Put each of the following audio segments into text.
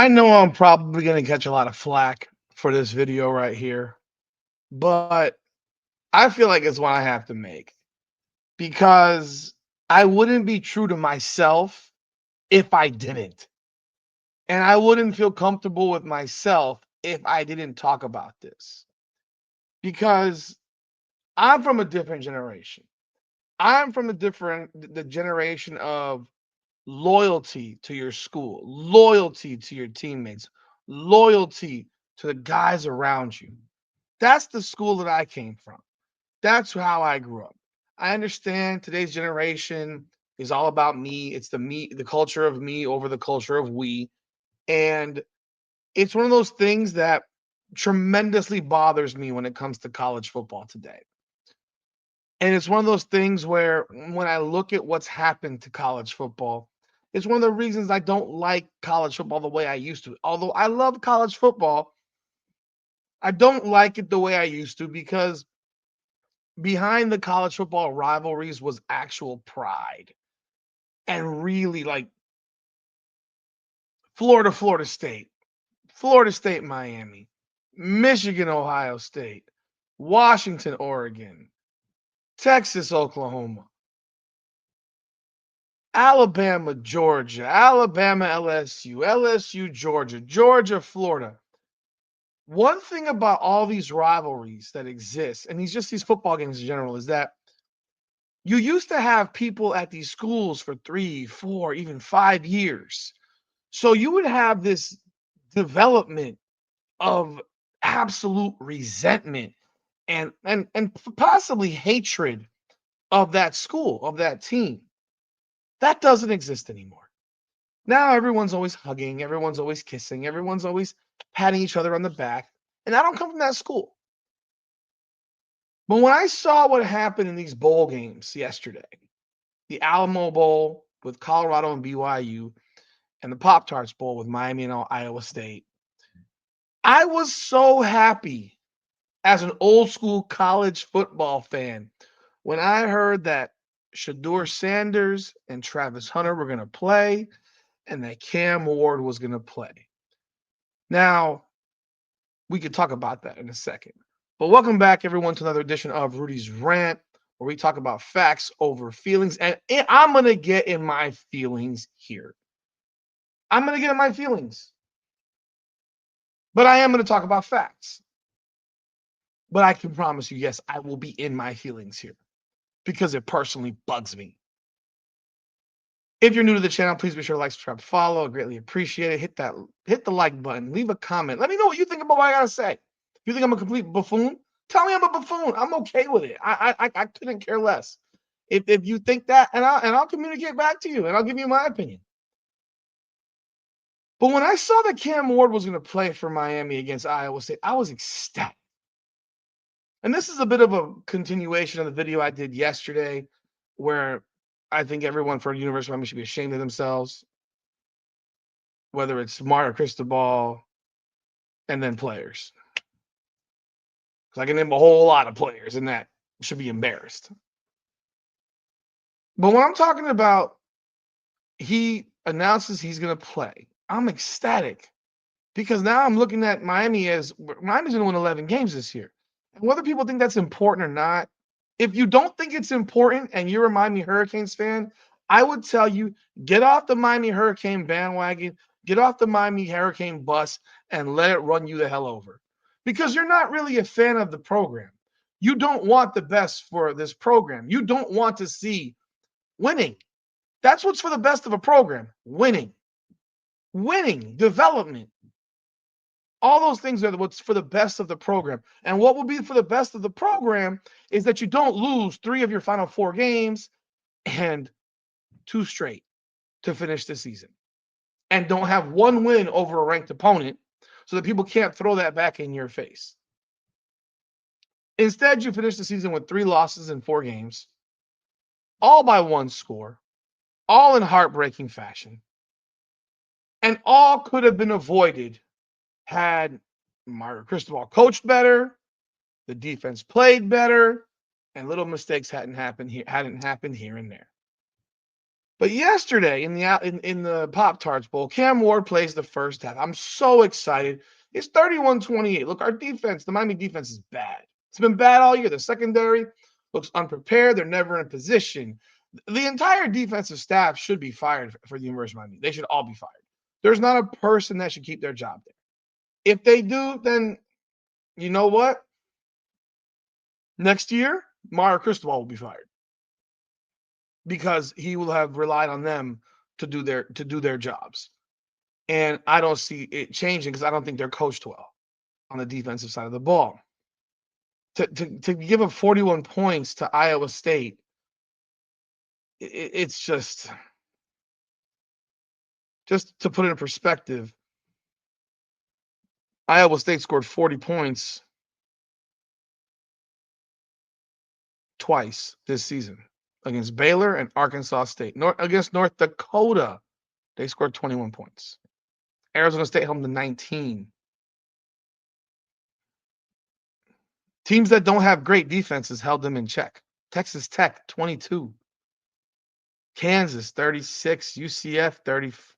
I know I'm probably going to catch a lot of flack for this video right here, but I feel like it's one I have to make because I wouldn't be true to myself if I didn't. And I wouldn't feel comfortable with myself if I didn't talk about this because I'm from a different generation. I'm from the generation of loyalty to your school, loyalty to your teammates, loyalty to the guys around you. That's the school that I came from. That's how I grew up. I understand today's generation is all about me. It's the culture of me over the culture of we. And it's one of those things that tremendously bothers me when it comes to college football today. And it's one of those things where when I look at what's happened to college football, it's one of the reasons I don't like college football the way I used to. Although I love college football, I don't like it the way I used to because behind the college football rivalries was actual pride and really like Florida State, Florida State, Miami, Michigan, Ohio State, Washington, Oregon, Texas, Oklahoma, Alabama, Georgia, Alabama, LSU, LSU, Georgia, Georgia, Florida. One thing about all these rivalries that exist, and these football games in general, is that you used to have people at these schools for 3, 4, even 5 years. So you would have this development of absolute resentment and possibly hatred of that school, of that team. That doesn't exist anymore. Now everyone's always hugging, everyone's always kissing, everyone's always patting each other on the back. And I don't come from that school. But when I saw what happened in these bowl games yesterday, the Alamo Bowl with Colorado and BYU, and the Pop Tarts Bowl with Miami and Iowa State, I was so happy as an old school college football fan when I heard that Shedeur Sanders and Travis Hunter were going to play and that Cam Ward was going to play. Now, we could talk about that in a second. But welcome back, everyone, to another edition of Rudy's Rant, where we talk about facts over feelings. And I'm going to get in my feelings here. I'm going to get in my feelings. But I am going to talk about facts. But I can promise you, yes, I will be in my feelings here because it personally bugs me. If you're new to the channel, please be sure to like, subscribe, follow. I greatly appreciate it. Hit the like button, leave a comment. Let me know what you think about what I gotta say. If you think I'm a complete buffoon, tell me I'm a buffoon. I'm okay with it. I couldn't care less. If you think that, and I'll communicate back to you and I'll give you my opinion. But when I saw that Cam Ward was going to play for Miami against Iowa State, I was ecstatic. And this is a bit of a continuation of the video I did yesterday, where I think everyone for University of Miami should be ashamed of themselves, whether it's Mario Cristobal and then players. Because I can name a whole lot of players, and that should be embarrassed. But when I'm talking about he announces he's going to play, I'm ecstatic because now I'm looking at Miami as Miami's going to win 11 games this year. And whether people think that's important or not, if you don't think it's important and you're a Miami Hurricanes fan, I would tell you get off the Miami Hurricane bandwagon, get off the Miami Hurricane bus, and let it run you the hell over. Because you're not really a fan of the program. You don't want the best for this program. You don't want to see winning. That's what's for the best of a program, winning. Winning, development. All those things are what's for the best of the program. And what will be for the best of the program is that you don't lose 3 of your final 4 games and 2 straight to finish the season. And don't have 1 win over a ranked opponent so that people can't throw that back in your face. Instead, you finish the season with 3 losses in 4 games, all by 1 score, all in heartbreaking fashion. And all could have been avoided had Mario Cristobal coached better, the defense played better, and little mistakes hadn't happened here and there. But yesterday in the Pop-Tarts Bowl, Cam Ward plays the first half. I'm so excited. It's 31-28. Look, our defense, the Miami defense is bad. It's been bad all year. The secondary looks unprepared. They're never in position. The entire defensive staff should be fired for the University of Miami. They should all be fired. There's not a person that should keep their job there. If they do, then you know what? Next year, Mario Cristobal will be fired because he will have relied on them to do their jobs. And I don't see it changing because I don't think they're coached well on the defensive side of the ball. To give up 41 points to Iowa State, it's just to put it in perspective, Iowa State scored 40 points twice this season against Baylor and Arkansas State. Against North Dakota, they scored 21 points. Arizona State held them to 19. Teams that don't have great defenses held them in check. Texas Tech, 22. Kansas, 36. UCF,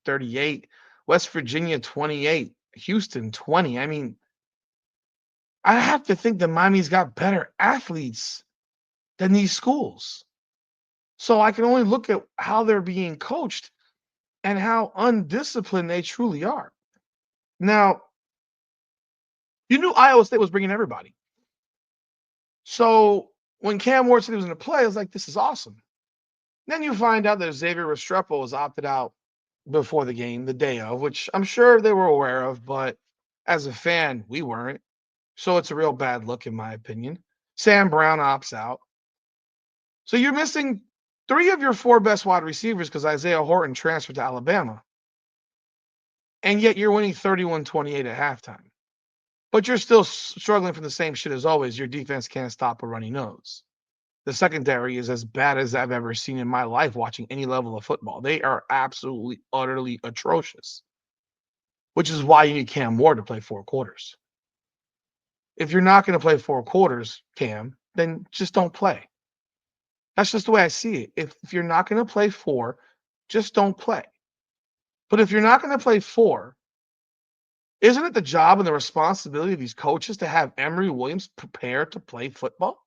38. West Virginia, 28. Houston, 20. I mean, I have to think that Miami's got better athletes than these schools. So I can only look at how they're being coached and how undisciplined they truly are. Now, you knew Iowa State was bringing everybody. So when Cam Ward said he was going to play, I was like, this is awesome. Then you find out that Xavier Restrepo was opted out before the game, the day of, which I'm sure they were aware of, but as a fan, we weren't. So it's a real bad look, in my opinion. Sam Brown opts out. So you're missing 3 of your 4 best wide receivers because Isaiah Horton transferred to Alabama. And yet you're winning 31-28 at halftime. But you're still struggling from the same shit as always. Your defense can't stop a runny nose. The secondary is as bad as I've ever seen in my life watching any level of football. They are absolutely, utterly atrocious, which is why you need Cam Ward to play 4 quarters. If you're not going to play 4 quarters, Cam, then just don't play. That's just the way I see it. If you're not going to play 4, just don't play. But if you're not going to play 4, isn't it the job and the responsibility of these coaches to have Emory Williams prepared to play football?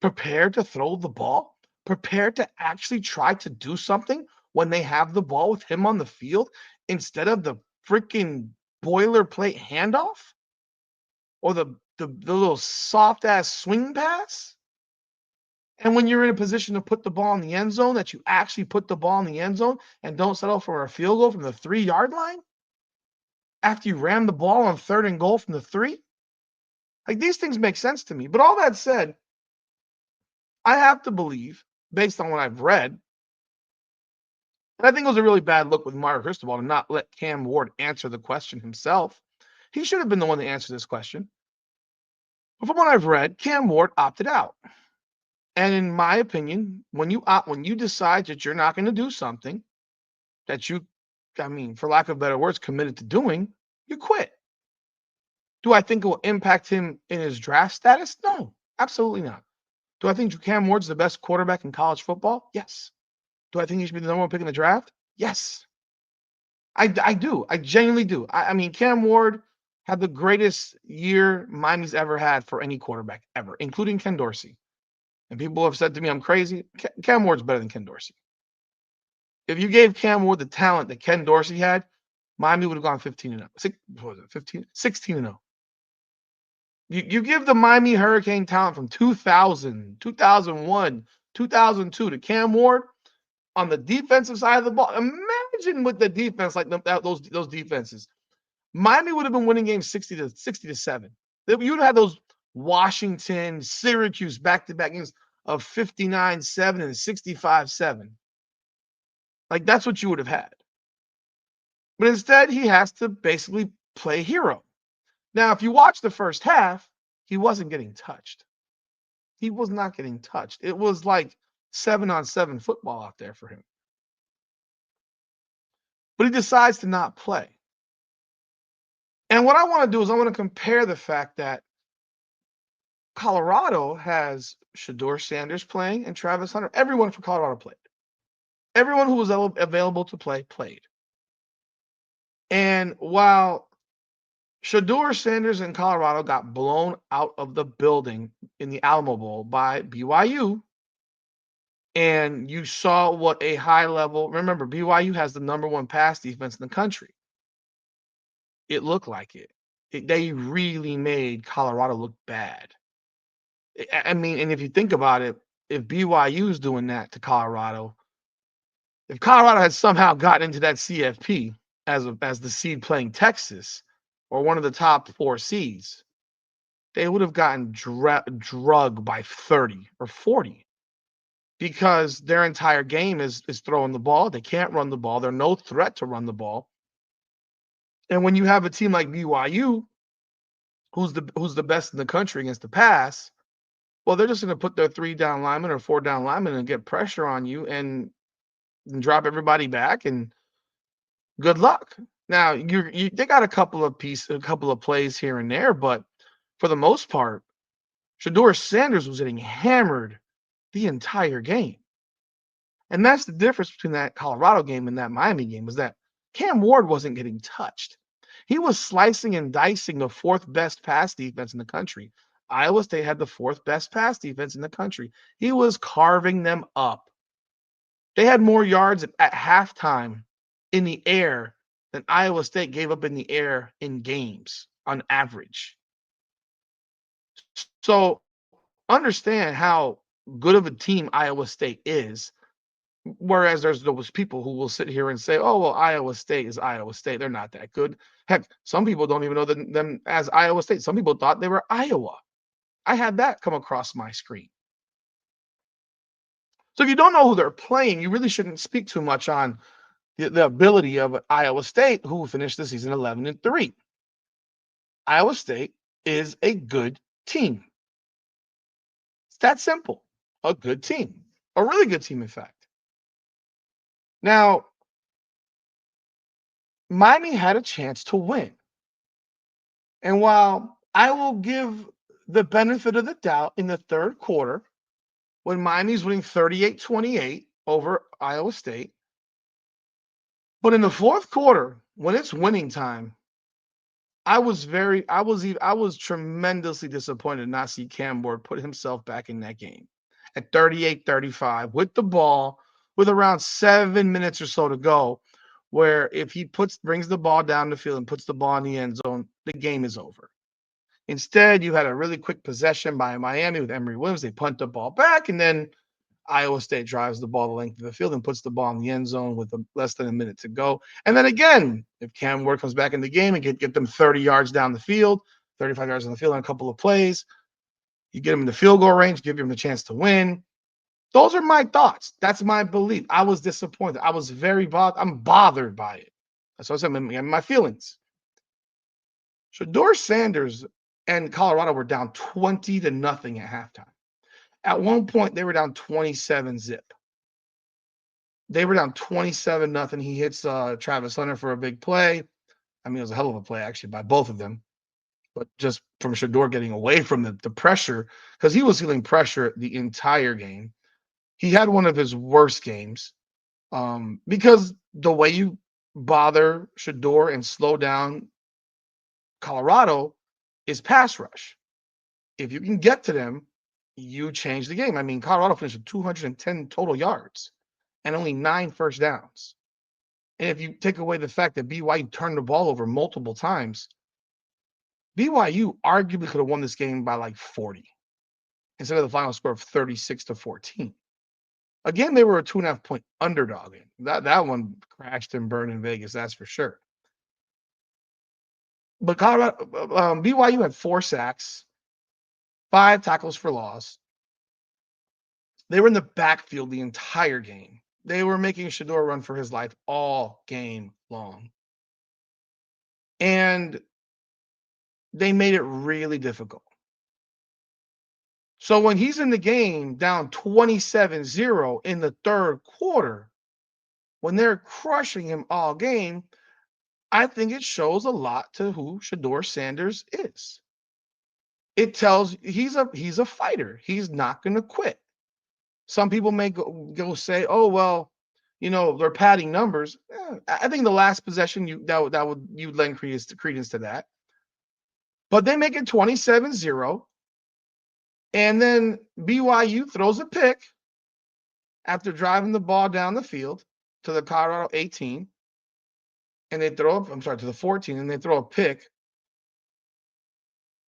Prepared to throw the ball? Prepared to actually try to do something when they have the ball with him on the field instead of the freaking boilerplate handoff? Or the little soft-ass swing pass? And when you're in a position to put the ball in the end zone, that you actually put the ball in the end zone and don't settle for a field goal from the 3-yard line? After you ran the ball on 3rd and goal from the 3? Like, these things make sense to me. But all that said, I have to believe, based on what I've read, and I think it was a really bad look with Mario Cristobal to not let Cam Ward answer the question himself. He should have been the one to answer this question. But from what I've read, Cam Ward opted out. And in my opinion, when you decide that you're not going to do something that for lack of better words, committed to doing, you quit. Do I think it will impact him in his draft status? No, absolutely not. Do I think Cam Ward's the best quarterback in college football? Yes. Do I think he should be the number 1 pick in the draft? Yes. I do. I genuinely do. I mean, Cam Ward had the greatest year Miami's ever had for any quarterback ever, including Ken Dorsey. And people have said to me I'm crazy. Cam Ward's better than Ken Dorsey. If you gave Cam Ward the talent that Ken Dorsey had, Miami would have gone 15-0. 16-0. You give the Miami Hurricane talent from 2000, 2001, 2002 to Cam Ward on the defensive side of the ball. Imagine with the defense like those defenses. Miami would have been winning games 60-7. You would have had those Washington, Syracuse back-to-back games of 59-7 and 65-7. Like, that's what you would have had. But instead, he has to basically play hero. Now, if you watch the first half, he wasn't getting touched. He was not getting touched. It was like 7-on-7 football out there for him. But he decides to not play. And what I want to do is I want to compare the fact that Colorado has Shedeur Sanders playing and Travis Hunter. Everyone from Colorado played. Everyone who was available to play played. And while Shedeur Sanders in Colorado got blown out of the building in the Alamo Bowl by BYU, and you saw what a high level, remember, BYU has the number one pass defense in the country. It looked like it. They really made Colorado look bad. I mean, and if you think about it, if BYU is doing that to Colorado, if Colorado had somehow gotten into that CFP as the seed playing Texas or one of the top 4 seeds, they would have gotten drugged by 30 or 40 because their entire game is throwing the ball. They can't run the ball. They're no threat to run the ball. And when you have a team like BYU, who's the best in the country against the pass, well, they're just going to put their 3 down linemen or 4 down linemen and get pressure on you and drop everybody back and good luck. Now they got a couple of plays here and there, but for the most part, Shedeur Sanders was getting hammered the entire game. And that's the difference between that Colorado game and that Miami game, was that Cam Ward wasn't getting touched. He was slicing and dicing the 4th best pass defense in the country. Iowa State had the 4th best pass defense in the country. He was carving them up. They had more yards at halftime in the air than Iowa State gave up in the air in games on average. So understand how good of a team Iowa State is. Whereas there's those people who will sit here and say, "Oh, well, Iowa State is Iowa State. They're not that good." Heck, some people don't even know them as Iowa State. Some people thought they were Iowa. I had that come across my screen. So if you don't know who they're playing, you really shouldn't speak too much on the ability of Iowa State, who finished the season 11-3. Iowa State is a good team. It's that simple. A good team. A really good team, in fact. Now, Miami had a chance to win. And while I will give the benefit of the doubt in the third quarter, when Miami's winning 38-28 over Iowa State, but in the fourth quarter, when it's winning time, I was tremendously disappointed not see Cam Ward put himself back in that game at 38-35 with the ball with around 7 minutes or so to go, where if he brings the ball down the field and puts the ball in the end zone, the game is over. Instead, you had a really quick possession by Miami with Emory Williams. They punt the ball back, and then Iowa State drives the ball the length of the field and puts the ball in the end zone with less than a minute to go. And then again, if Cam Ward comes back in the game and get them 30 yards down the field, 35 yards on the field on a couple of plays, you get them in the field goal range, give them the chance to win. Those are my thoughts. That's my belief. I was disappointed. I was very bothered. I'm bothered by it. That's what I said, my feelings. Shedeur Sanders and Colorado were down 20-0 at halftime. At one point, they were down 27-0. They were down 27-0. He hits Travis Hunter for a big play. I mean, it was a hell of a play, actually, by both of them. But just from Shedeur getting away from the pressure, because he was feeling pressure the entire game. He had one of his worst games because the way you bother Shedeur and slow down Colorado is pass rush. If you can get to them, you change the game. I mean, Colorado finished with 210 total yards and only 9 first downs. And if you take away the fact that BYU turned the ball over multiple times, BYU arguably could have won this game by like 40 instead of the final score of 36-14. Again, they were a 2.5-point underdog. That one crashed and burned in Vegas, that's for sure. But Colorado, BYU had 4 sacks, 5 tackles for loss. They were in the backfield the entire game. They were making Shedeur run for his life all game long. And they made it really difficult. So when he's in the game down 27-0 in the third quarter, when they're crushing him all game, I think it shows a lot to who Shedeur Sanders is. It tells he's a fighter. He's not going to quit. Some people may go say, "Oh, well, they're padding numbers. I think the last possession you'd lend credence to that. But they make it 27-0, and then BYU throws a pick after driving the ball down the field to the Colorado 18, and they throw up, I'm sorry, to the 14, and they throw a pick.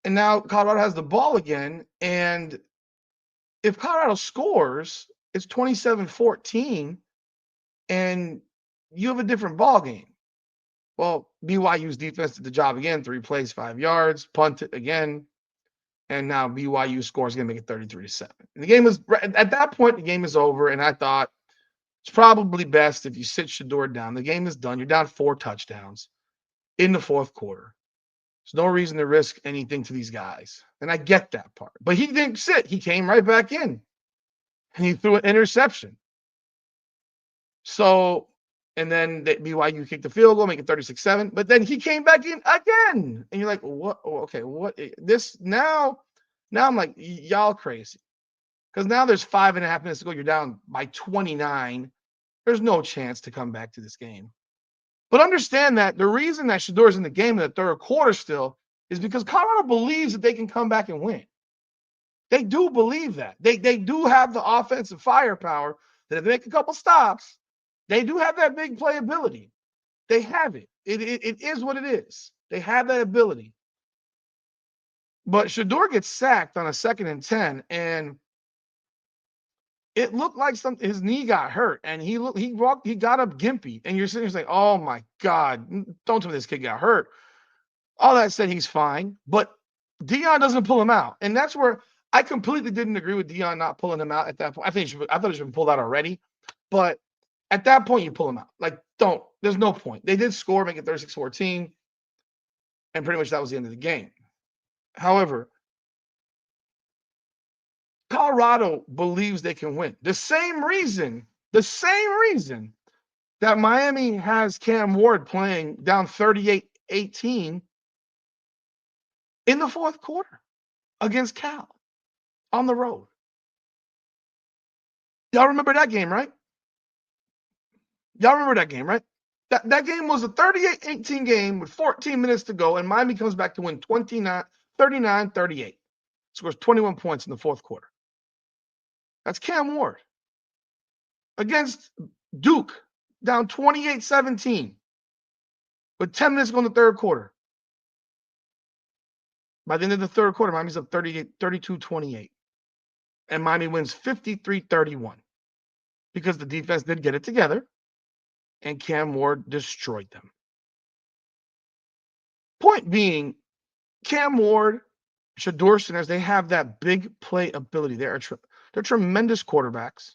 And now Colorado has the ball again, and if Colorado scores, it's 27-14, and you have a different ball game. Well, BYU's defense did the job again, 3 plays, 5 yards, punt it again, and now BYU scores going to make it 33-7. And the game was at that point, the game is over, and I thought it's probably best if you sit Shedeur down. The game is done. You're down 4 touchdowns in the fourth quarter. There's no reason to risk anything to these guys, and I get that part. But he didn't sit. He came right back in, and he threw an interception. So, and then BYU kicked the field goal, make it 36-7. But then he came back in again, and you're like, what? Okay, what? This now I'm like, y'all crazy, because now there's 5.5 minutes to go. You're down by 29. There's no chance to come back to this game. But understand that the reason that Shedeur's in the game in the third quarter still is because Colorado believes that they can come back and win. They do believe that. They do have the offensive firepower that if they make a couple stops, they do have that big playability. They have it. It is what it is. They have that ability. But Shedeur gets sacked on a 2nd and 10, and it looked like his knee got hurt, and he got up gimpy, and you're sitting there saying, "Oh my God, don't tell me this kid got hurt." All that said, he's fine, but Deion doesn't pull him out, and that's where I completely didn't agree with Deion not pulling him out at that point. I thought he should have pulled out already, but at that point, you pull him out. Like, don't. There's no point. They did score, make it 36-14, and pretty much that was the end of the game. However, Colorado believes they can win. The same reason that Miami has Cam Ward playing down 38-18 in the fourth quarter against Cal on the road. Y'all remember that game, right? That game was a 38-18 game with 14 minutes to go, and Miami comes back to win 39-38. Scores 21 points in the fourth quarter. That's Cam Ward against Duke, down 28-17 with 10 minutes to go in the third quarter. By the end of the third quarter, Miami's up 32-28. And Miami wins 53-31 because the defense did get it together, and Cam Ward destroyed them. Point being, Cam Ward, Shedeur Sanders, they have that big play ability. They're tremendous quarterbacks.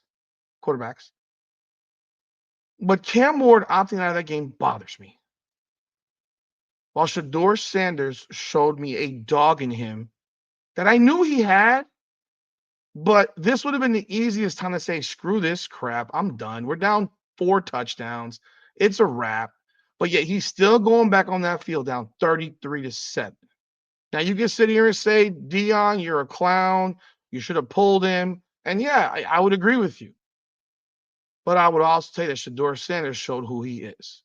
But Cam Ward opting out of that game bothers me. While Shedeur Sanders showed me a dog in him that I knew he had, but this would have been the easiest time to say, screw this crap. I'm done. We're down 4 touchdowns. It's a wrap. But yet he's still going back on that field down 33-7. Now you can sit here and say, Deion, you're a clown. You should have pulled him. And yeah, I would agree with you. But I would also say that Shedeur Sanders showed who he is.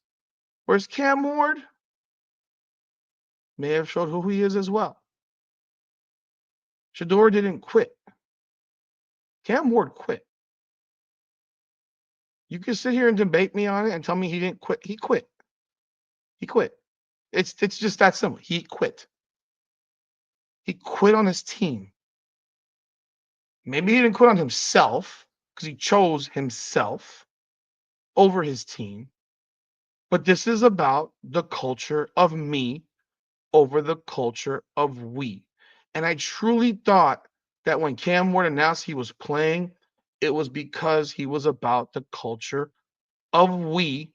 Whereas Cam Ward may have showed who he is as well. Shedeur didn't quit. Cam Ward quit. You can sit here and debate me on it and tell me he didn't quit. He quit. It's just that simple. He quit. He quit on his team. Maybe he didn't quit on himself because he chose himself over his team. But this is about the culture of me over the culture of we. And I truly thought that when Cam Ward announced he was playing, it was because he was about the culture of we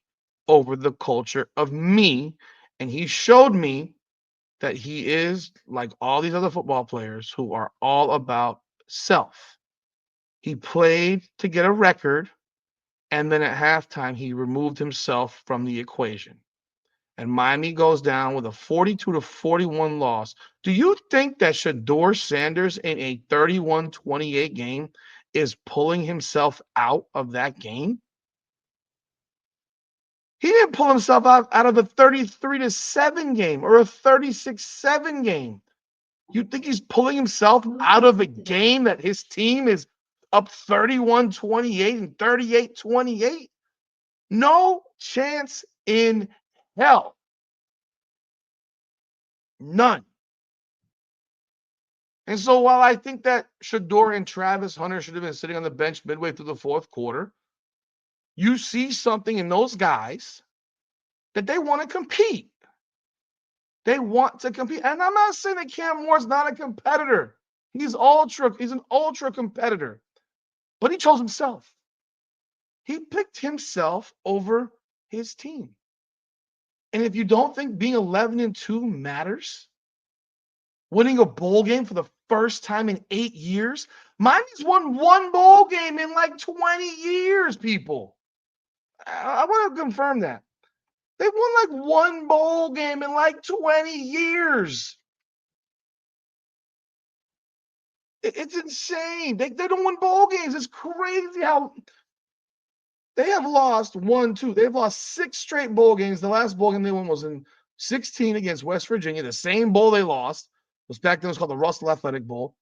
over the culture of me. And he showed me that he is like all these other football players who are all about self. He played to get a record, and then at halftime, he removed himself from the equation. And Miami goes down with a 42-41 loss. Do you think that Shedeur Sanders in a 31-28 game is pulling himself out of that game? He didn't pull himself out of a 33-7 game or a 36-7 game. You think he's pulling himself out of a game that his team is up 31-28 and 38-28? No chance in hell. None. And so while I think that Shedeur and Travis Hunter should have been sitting on the bench midway through the fourth quarter, you see something in those guys that they want to compete. They want to compete. And I'm not saying that Cam Ward's not a competitor. He's an ultra competitor. But he chose himself. He picked himself over his team. And if you don't think being 11-2 matters, winning a bowl game for the first time in 8 years, Miami's won one bowl game in like 20 years, people. I want to confirm that. They've won like one bowl game in like 20 years. It's insane. They don't win bowl games. It's crazy how they have lost 1, 2. They've lost 6 straight bowl games. The last bowl game they won was in 16 against West Virginia. The same bowl they lost was back then it was called the Russell Athletic Bowl.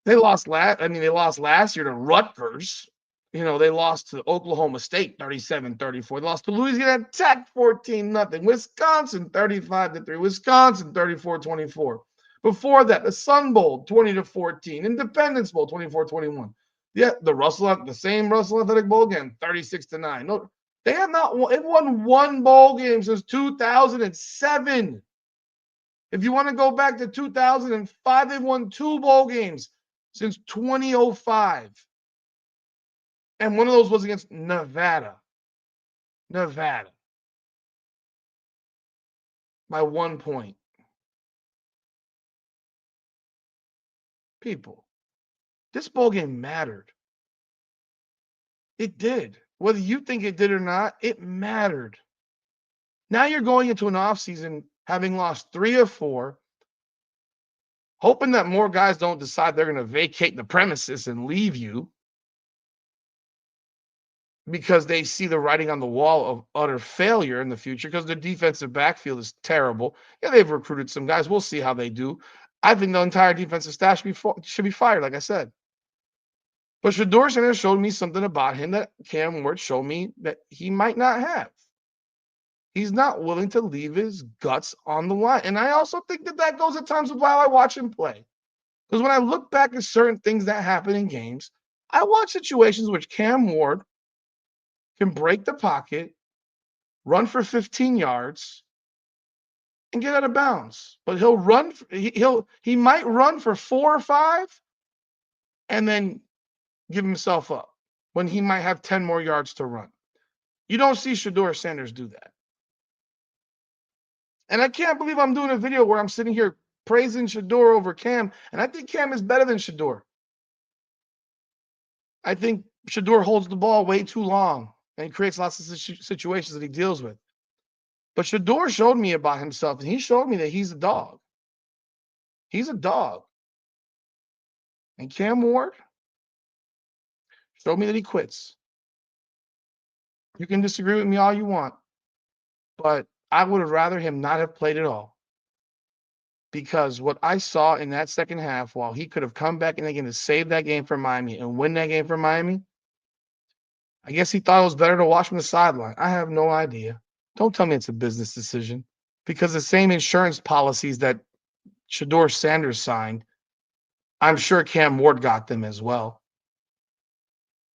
They lost last year to Rutgers. They lost to Oklahoma State 37-34. They lost to Louisiana Tech 14-0. Wisconsin 35-3. Wisconsin 34-24. Before that, the Sun Bowl 20-14. Independence Bowl 24-21. Yeah, the same Russell Athletic Bowl game 36-9. No, they have not won. They've won one bowl game since 2007. If you want to go back to 2005, they've won 2 bowl games since 2005. And one of those was against Nevada. By 1 point. People, this bowl game mattered. It did. Whether you think it did or not, it mattered. Now you're going into an offseason having lost 3 or 4, hoping that more guys don't decide they're going to vacate the premises and leave you because they see the writing on the wall of utter failure in the future because their defensive backfield is terrible. Yeah, they've recruited some guys. We'll see how they do. I think the entire defensive staff should be fired, like I said. But Shedeur Sanders showed me something about him that Cam Ward showed me that he might not have. He's not willing to leave his guts on the line. And I also think that goes at times while I watch him play. Because when I look back at certain things that happen in games, I watch situations which Cam Ward can break the pocket, run for 15 yards, and get out of bounds. But he might run for 4 or 5 and then give himself up when he might have 10 more yards to run. You don't see Shedeur Sanders do that. And I can't believe I'm doing a video where I'm sitting here praising Shedeur over Cam, and I think Cam is better than Shedeur. I think Shedeur holds the ball way too long and he creates lots of situations that he deals with. But Shedeur showed me about himself, and he showed me that he's a dog. He's a dog. And Cam Ward showed me that he quits. You can disagree with me all you want, but I would have rather him not have played at all. Because what I saw in that second half, while he could have come back in again to save that game for Miami and win that game for Miami, I guess he thought it was better to watch from the sideline. I have no idea. Don't tell me it's a business decision. Because the same insurance policies that Shedeur Sanders signed, I'm sure Cam Ward got them as well.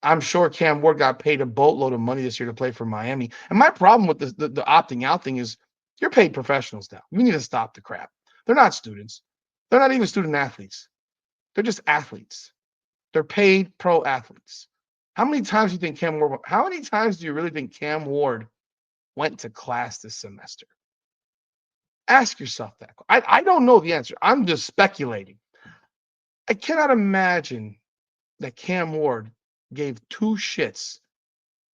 I'm sure Cam Ward got paid a boatload of money this year to play for Miami. And my problem with the opting out thing is you're paid professionals now. You need to stop the crap. They're not students. They're not even student athletes. They're just athletes. They're paid pro athletes. How many times do you really think Cam Ward went to class this semester? Ask yourself that. I don't know the answer. I'm just speculating. I cannot imagine that Cam Ward gave 2 shits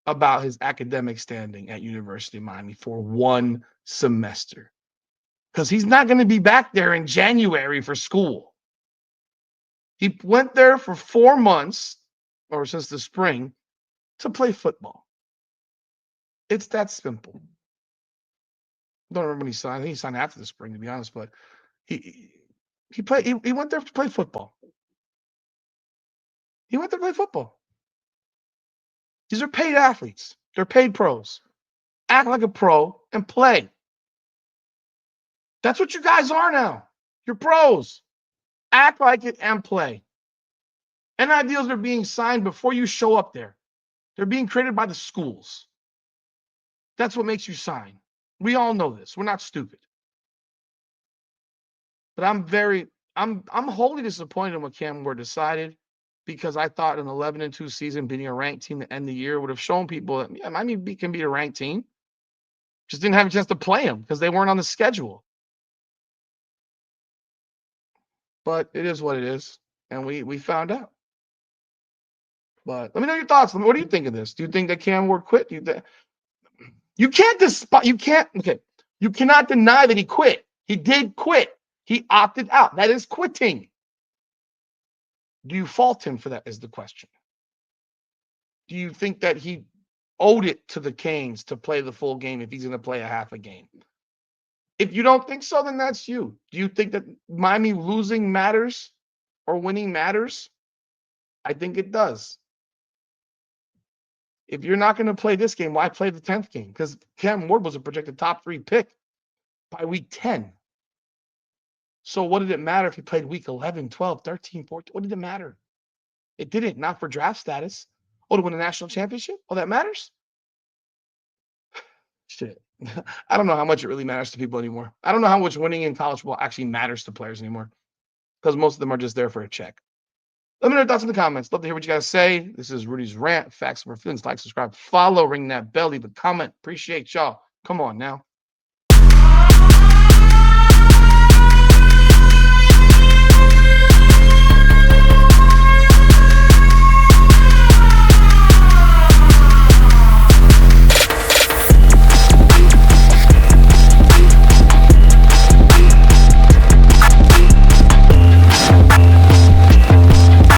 about his academic standing at University of Miami for 1 semester. Because he's not going to be back there in January for school. He went there for 4 months, or since the spring, to play football. It's that simple. Don't remember when he signed. I think he signed after the spring, to be honest. But he he played. He went there to play football. He went there to play football. These are paid athletes. They're paid pros. Act like a pro and play. That's what you guys are now. You're pros. Act like it and play. NIL deals are being signed before you show up there. They're being created by the schools. That's what makes you sign. We all know this. We're not stupid. But I'm wholly disappointed in what Cam Ward decided because I thought an 11-2 season beating a ranked team to end the year would have shown people that yeah, Miami can beat a ranked team. Just didn't have a chance to play them because they weren't on the schedule. But it is what it is, and we found out. But let me know your thoughts. What do you think of this? Do you think that Cam Ward quit? You can't okay. You cannot deny that he quit. He did quit. He opted out. That is quitting. Do you fault him for that is the question. Do you think that he owed it to the Canes to play the full game if he's going to play a half a game? If you don't think so, then that's you. Do you think that Miami losing matters or winning matters? I think it does. If you're not going to play this game, why play the 10th game? Because Cam Ward was a projected top 3 pick by week 10. So what did it matter if he played week 11, 12, 13, 14? What did it matter? It didn't, not for draft status. Oh, to win a national championship? Oh, that matters? Shit. I don't know how much it really matters to people anymore. I don't know how much winning in college football actually matters to players anymore because most of them are just there for a check. Let me know your thoughts in the comments. Love to hear what you guys say. This is Rudy's Rant. Facts over feelings. Like, subscribe, follow, ring that bell, leave a comment. Appreciate y'all. Come on now.